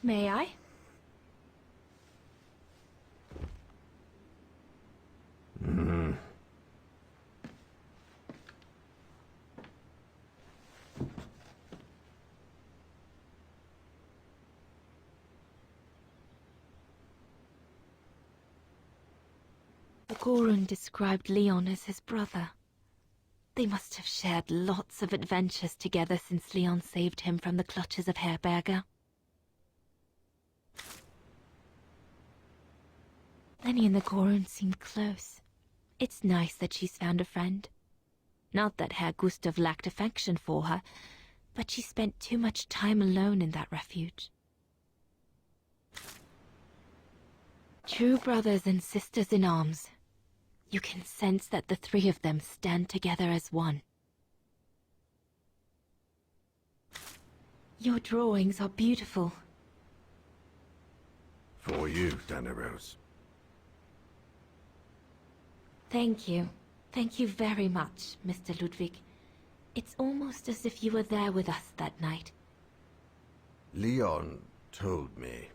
May I? The Gorun described Leon as his brother. They must have shared lots of adventures together since Leon saved him from the clutches of Herberger. Lenny and the Gorun seemed close. It's nice that she's found a friend. Not that Herr Gustav lacked affection for her, but she spent too much time alone in that refuge. True brothers and sisters in arms. You can sense that the three of them stand together as one. Your drawings are beautiful. For you, Dana Rose. Thank you. Thank you very much, Mr. Ludwig. It's almost as if you were there with us that night. Leon told me.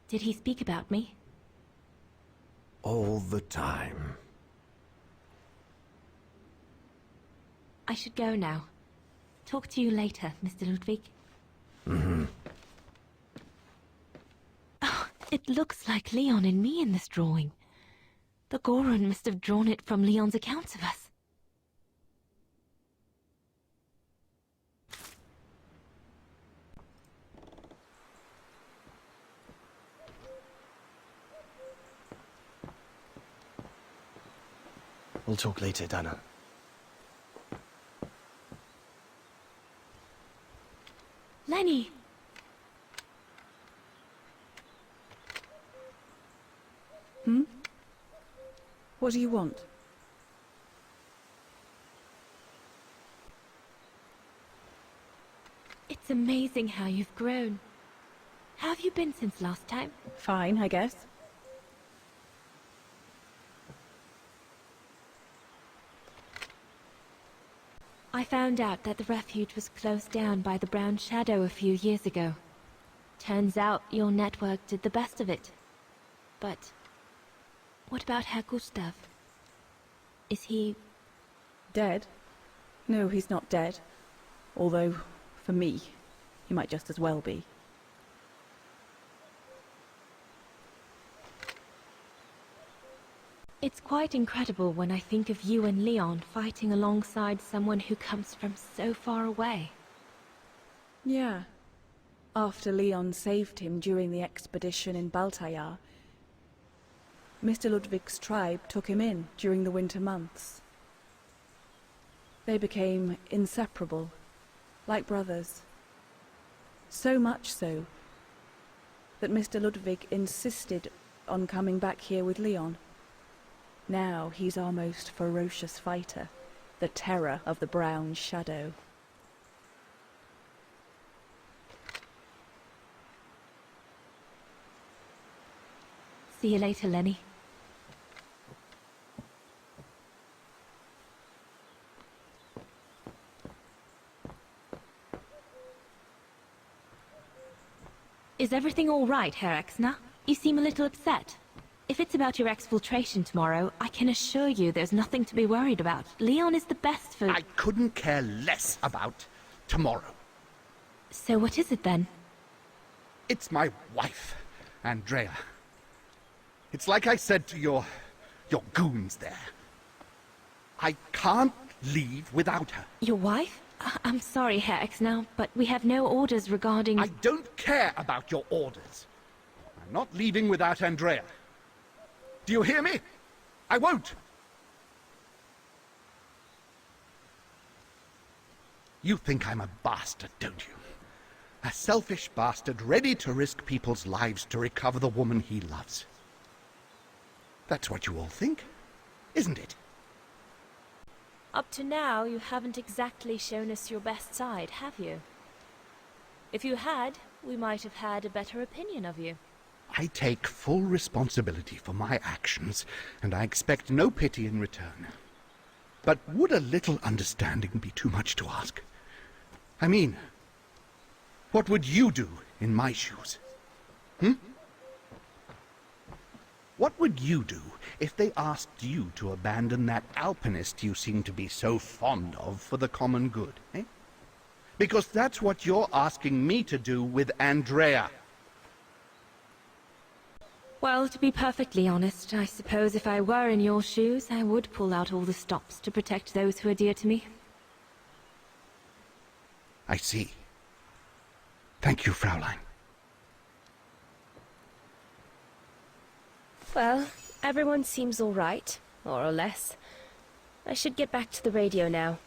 Did he speak about me? All the time. I should go now. Talk to you later, Mr. Ludwig. Oh, it looks like Leon and me in this drawing. The Gorun must have drawn it from Leon's accounts of us. We'll talk later, Dana. Lenny! What do you want? It's amazing how you've grown. How have you been since last time? Fine, I guess. I found out that the refuge was closed down by the Brown Shadow a few years ago. Turns out your network did the best of it. But what about Herr Gustav? Is he... Dead? No, he's not dead. Although, for me, he might just as well be. It's quite incredible when I think of you and Leon fighting alongside someone who comes from so far away. Yeah. After Leon saved him during the expedition in Baltayar, Mr. Ludwig's tribe took him in during the winter months. They became inseparable, like brothers. So much so that Mr. Ludwig insisted on coming back here with Leon. Now he's our most ferocious fighter, the terror of the Brown Shadow. See you later, Lenny. Is everything all right, Herr Exner? You seem a little upset. If it's about your exfiltration tomorrow, I can assure you there's nothing to be worried about. Leon is the best for... I couldn't care less about tomorrow. So what is it then? It's my wife, Andrea. It's like I said to your goons there. I can't leave without her. Your wife? I'm sorry, Herr Exner, but we have no orders regarding... I don't care about your orders. I'm not leaving without Andrea. Do you hear me? I won't! You think I'm a bastard, don't you? A selfish bastard ready to risk people's lives to recover the woman he loves. That's what you all think, isn't it? Up to now, you haven't exactly shown us your best side, have you? If you had, we might have had a better opinion of you. I take full responsibility for my actions, and I expect no pity in return. But would a little understanding be too much to ask? I mean, What would you do in my shoes? What would you do if they asked you to abandon that alpinist you seem to be so fond of for the common good, eh? Because that's what you're asking me to do with Andrea. Well, to be perfectly honest, I suppose if I were in your shoes, I would pull out all the stops to protect those who are dear to me. I see. Thank you, Fraulein. Well, everyone seems all right, more or less. I should get back to the radio now.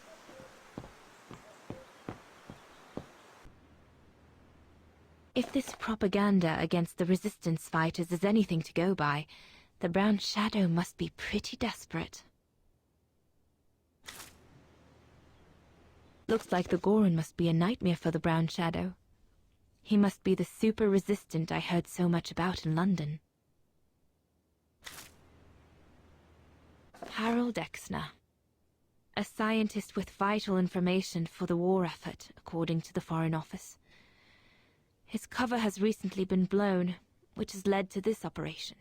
If this propaganda against the resistance fighters is anything to go by, the Brown Shadow must be pretty desperate. Looks like the Goron must be a nightmare for the Brown Shadow. He must be the super resistant I heard so much about in London. Harold Exner. A scientist with vital information for the war effort, according to the Foreign Office. His cover has recently been blown, which has led to this operation.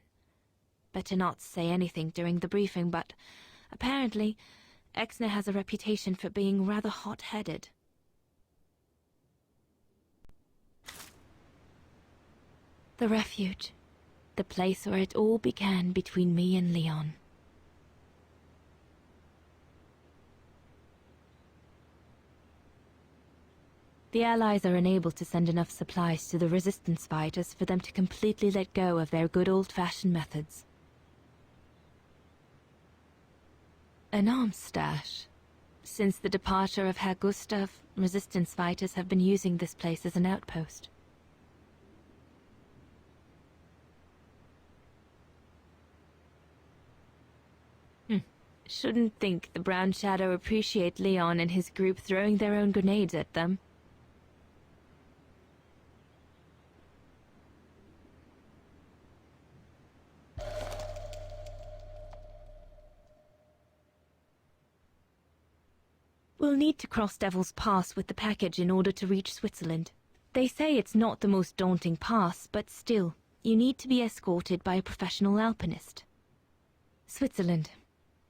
Better not say anything during the briefing, but apparently Exner has a reputation for being rather hot-headed. The refuge. The place where it all began between me and Leon. The Allies are unable to send enough supplies to the resistance fighters for them to completely let go of their good old-fashioned methods. An arms stash. Since the departure of Herr Gustav, resistance fighters have been using this place as an outpost. Shouldn't think the Brown Shadow appreciate Leon and his group throwing their own grenades at them. We'll need to cross Devil's Pass with the package in order to reach Switzerland. They say it's not the most daunting pass, but still, you need to be escorted by a professional alpinist. Switzerland.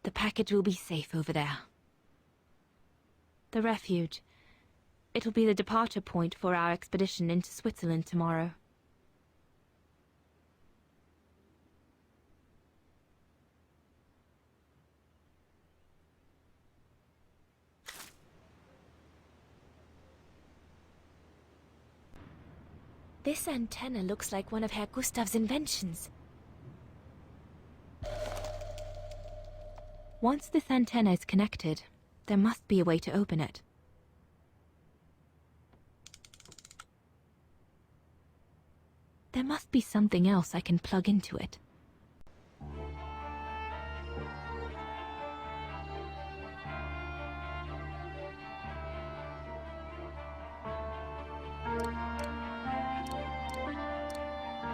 The package will be safe over there. The refuge. It'll be the departure point for our expedition into Switzerland tomorrow. This antenna looks like one of Herr Gustav's inventions. Once this antenna is connected, there must be a way to open it. There must be something else I can plug into it.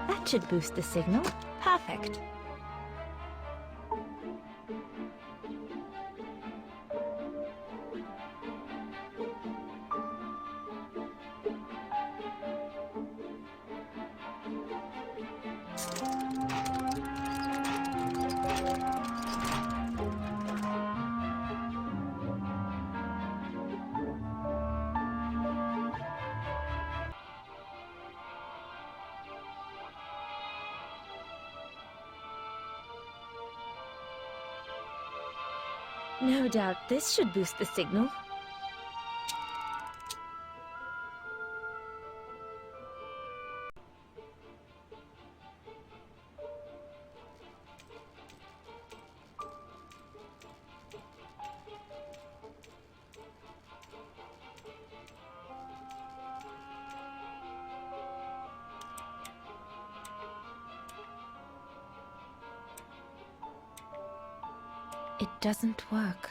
That should boost the signal. Perfect. No doubt this should boost the signal. It doesn't work.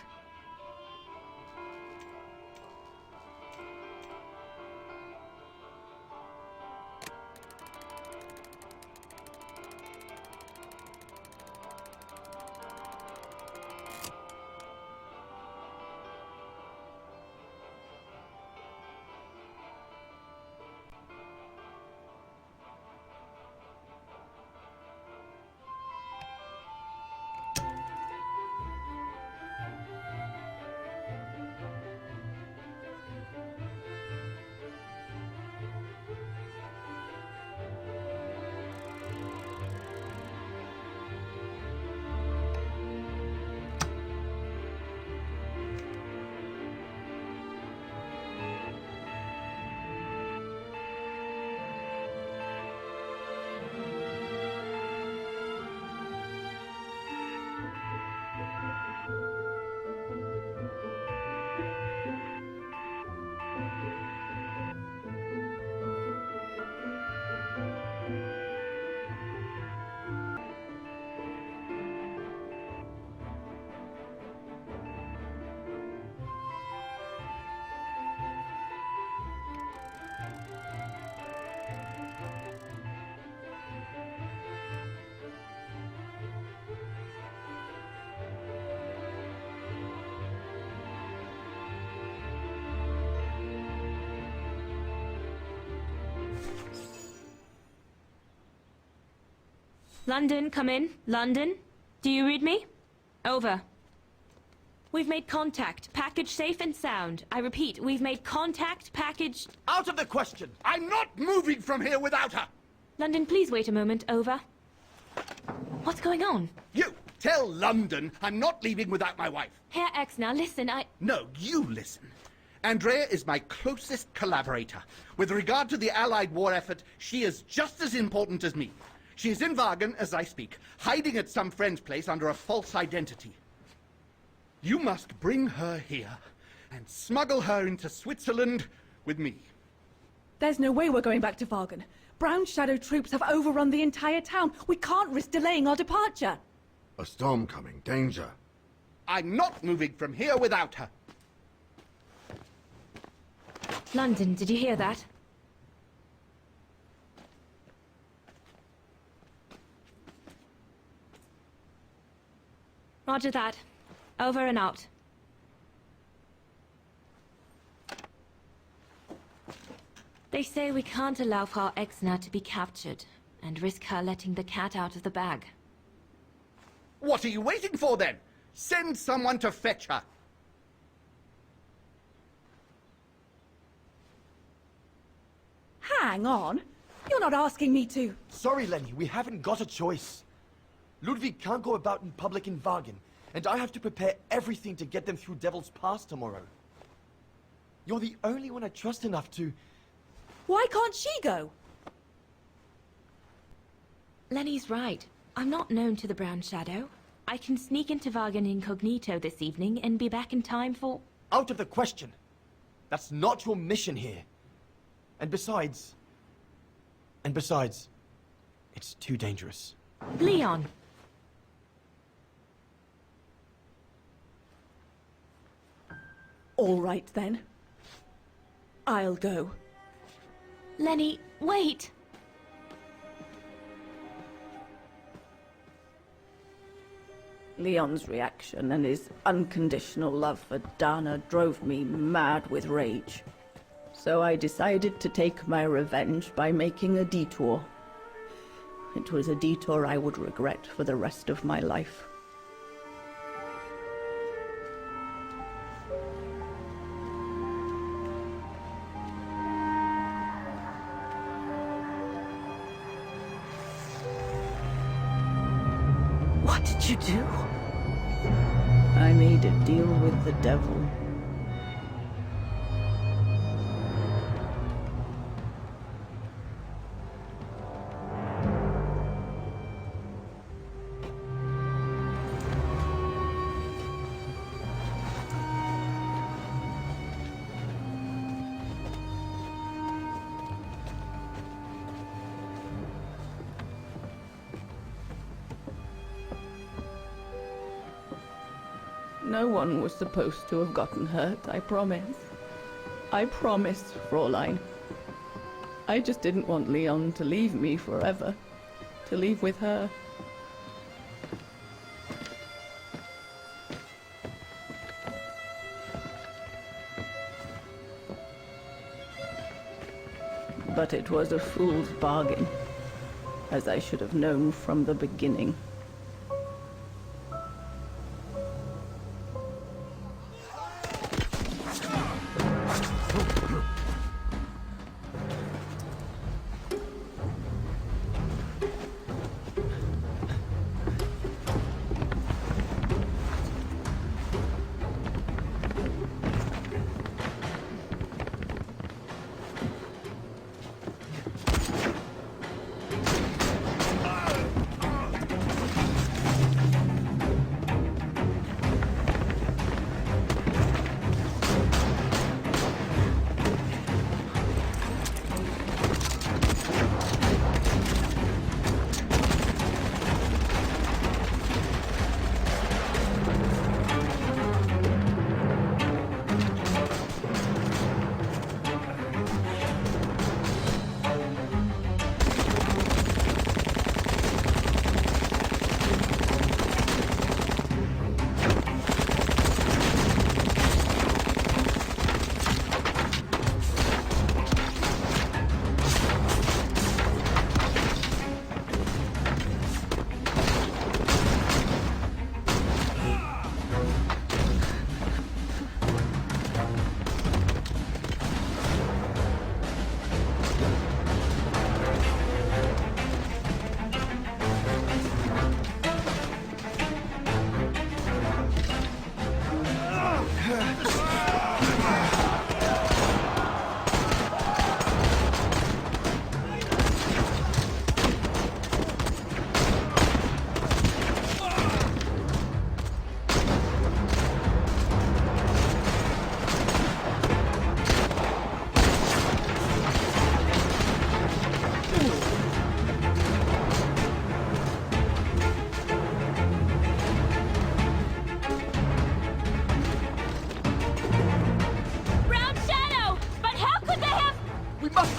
London, come in. London? Do you read me? Over. We've made contact. Package safe and sound. I repeat, we've made contact. Package... Out of the question! I'm not moving from here without her! London, please wait a moment. Over. What's going on? You tell London I'm not leaving without my wife. Herr Exner, listen, No, you listen. Andrea is my closest collaborator. With regard to the Allied war effort, she is just as important as me. She is in Wagen as I speak, hiding at some friend's place under a false identity. You must bring her here and smuggle her into Switzerland with me. There's no way we're going back to Wagen. Brown Shadow troops have overrun the entire town. We can't risk delaying our departure. A storm coming. Danger. I'm not moving from here without her. London, did you hear that? Roger that. Over and out. They say we can't allow Frau Exner to be captured and risk her letting the cat out of the bag. What are you waiting for then? Send someone to fetch her. Hang on. You're not asking me to. Sorry, Lenny, we haven't got a choice. Ludwig can't go about in public in Wagen, and I have to prepare everything to get them through Devil's Pass tomorrow. You're the only one I trust enough to... Why can't she go? Lenny's right. I'm not known to the Brown Shadow. I can sneak into Wagen incognito this evening and be back in time for... Out of the question. That's not your mission here. And besides, it's too dangerous. Leon! All right, then. I'll go. Lenny, wait! Leon's reaction and his unconditional love for Dana drove me mad with rage. So I decided to take my revenge by making a detour. It was a detour I would regret for the rest of my life. What did you do? I made a deal with the devil. No one was supposed to have gotten hurt, I promise. I promise, Fräulein. I just didn't want Leon to leave me forever. To leave with her. But it was a fool's bargain, as I should have known from the beginning.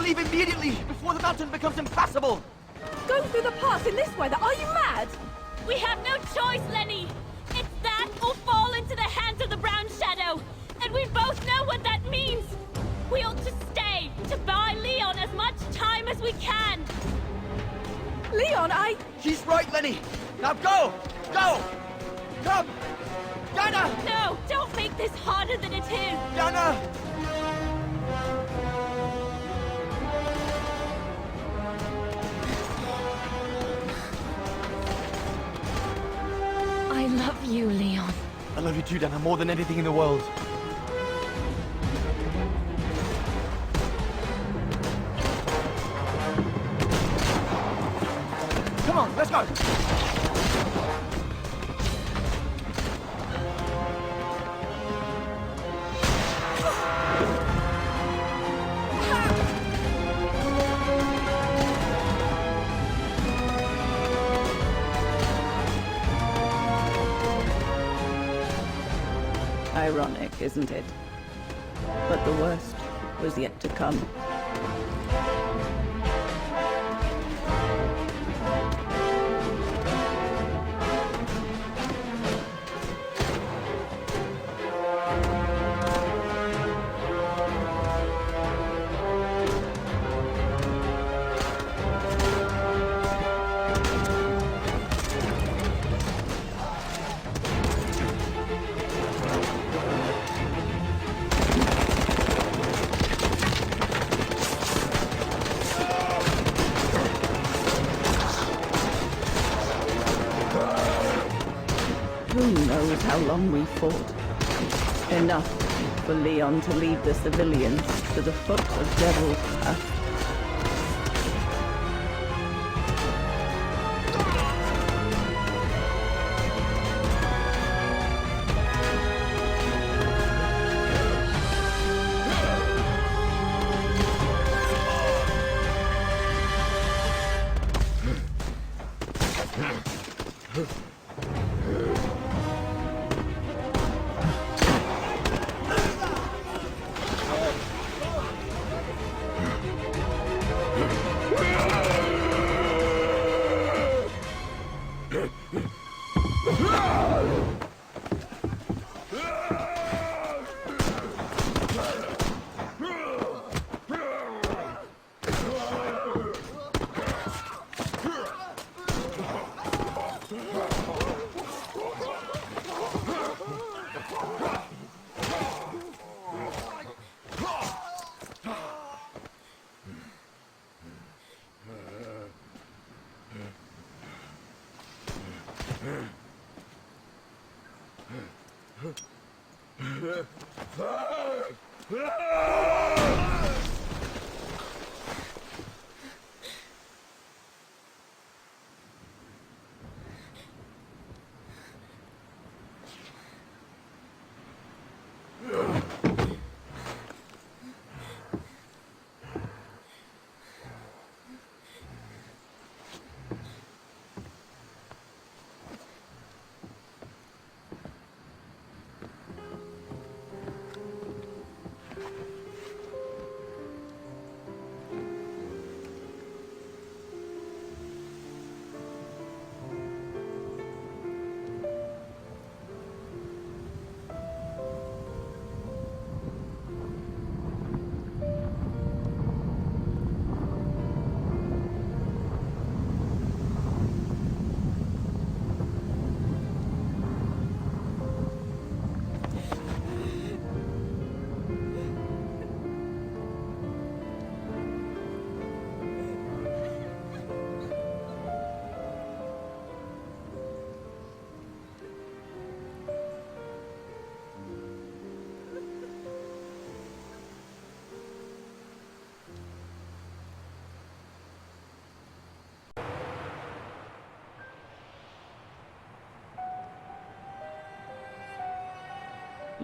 leave immediately, before the mountain becomes impassable! Go through the pass in this weather? Are you mad? We have no choice, Lenny! It's that or fall into the hands of the Brown Shadow! And we both know what that means! We ought to stay, to buy Leon as much time as we can! Leon, She's right, Lenny! Now go! Go! Come! Yana! No! Don't make this harder than it is! Yana! I love you, Leon. I love you too, Dana, more than anything in the world. Come on, let's go! Ironic, isn't it? But the worst was yet to come. Who knows how long we fought? Enough for Leon to lead the civilians to the foot of Devil's Path.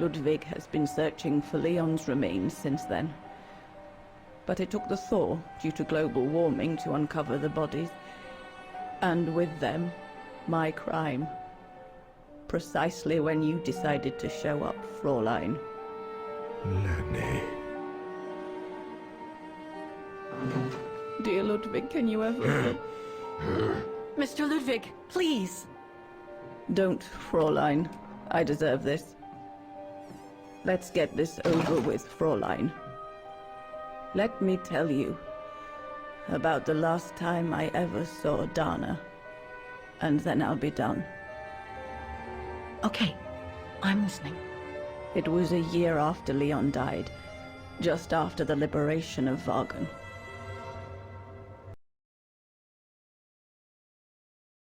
Ludwig has been searching for Leon's remains since then. But it took the thaw due to global warming to uncover the bodies. And with them, my crime. Precisely when you decided to show up, Fraulein. Lenny. Ludwig can you ever... Mr. Ludwig, please. Don't, Fräulein. I deserve this. Let's get this over with, Fräulein. Let me tell you about the last time I ever saw Dana. And then I'll be done. Okay, I'm listening. It was a year after Leon died, just after the liberation of Vagan.